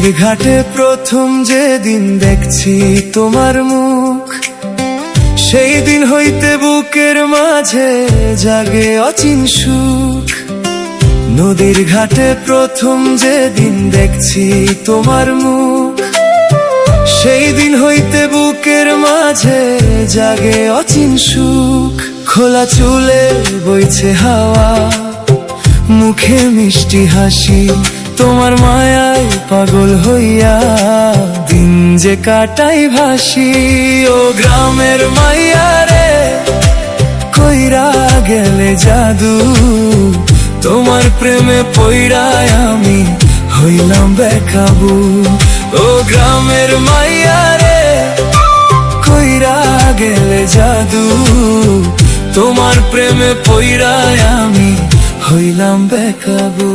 নদীর ঘাটে প্রথম যেদিন দেখছি তোমার মুখ, সেই দিন হইতে বুকের মাঝে জাগে অচিন সুখ। নদীর ঘাটে প্রথম যেদিন দেখছি তোমার মুখ, সেই দিন হইতে বুকের মাঝে জাগে অচিন সুখ। খোলা চুলে বইছে হাওয়া, মুখে মিষ্টি হাসি, তোমার মায়ায় পাগল হইয়া দিন যে কাটাই ভাসি। ও গ্রামের মাইয়া রে, কইরা গেলে জাদু, তোমার প্রেমে পইড়ায় আমি হইলাম বেকাবু। ও গ্রামের মাইয়া রে, কইরা গেলে জাদু, তোমার প্রেমে পইড়ায় আমি হইলাম বেকাবু।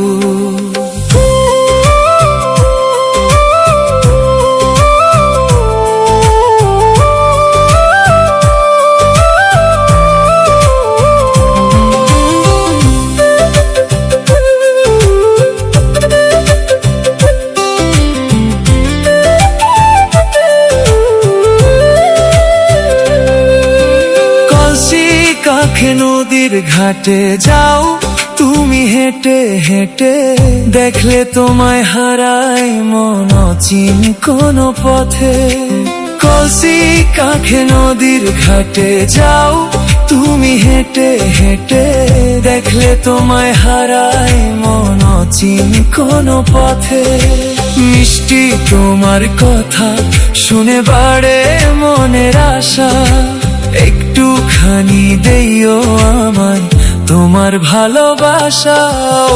কাঁখে নদীর ঘাটে যাও তুমি হেঁটে হেঁটে, দেখলে তোমায় হারাই মন অচিন কোন পথে। কলসি কাঁখে নদীর ঘাটে যাও তুমি হেঁটে হেঁটে, দেখলে তোমায় হারাই মন অচিন কোন পথে। মিষ্টি তোমার কথা শুনে বাড়ে মনের আশা, একটুখানি দেইও আমায় তোমার ভালোবাসা।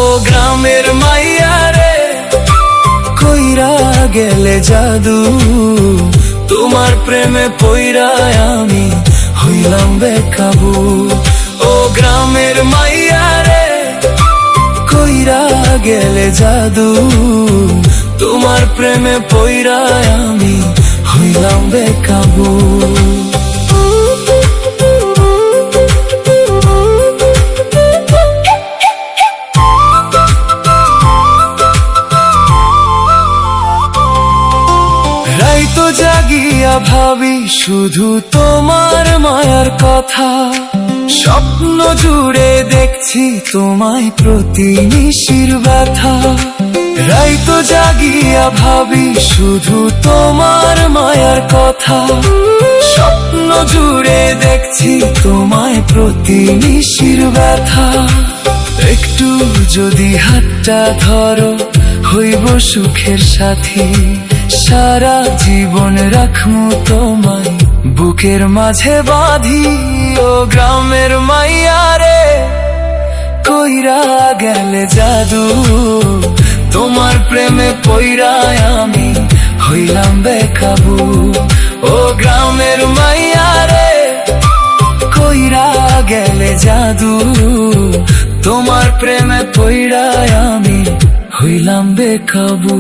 ও গ্রামের মাইয়া রে, কইরা গেলে জাদু, তোমার প্রেমে পইড়ায় আমি হইলাম বেকাবু। ও গ্রামের মাইয়া রে, কইরা গেলে জাদু, তোমার প্রেমে পইড়ায় আমি হইলাম বেকাবু। রাইতো জাগিয়া ভাবি শুধু তোমার মায়ার কথা, স্বপ্ন জুড়ে দেখছি তোমায় প্রতি নিশির ব্যথা। রাইতো জাগিয়া ভাবি শুধু তোমার মায়ার কথা, স্বপ্ন জুড়ে দেখছি তোমায় প্রতি নিশির ব্যথা। একটু যদি হাতটা ধরো হইব সুখের সাথী, সারা জীবন রাখমু তোমায় বুকের মাঝে বাঁধি। ও গ্রামের মাইয়া রে, কইরা গেলে জাদু, তোমার প্রেমে পইড়ায় আমি হইলাম বেকাবু। ও গ্রামের মাইয়া রে, কইরা গেলে জাদু, তোমার প্রেমে পইড়ায় আমি হইলাম বেকাবু।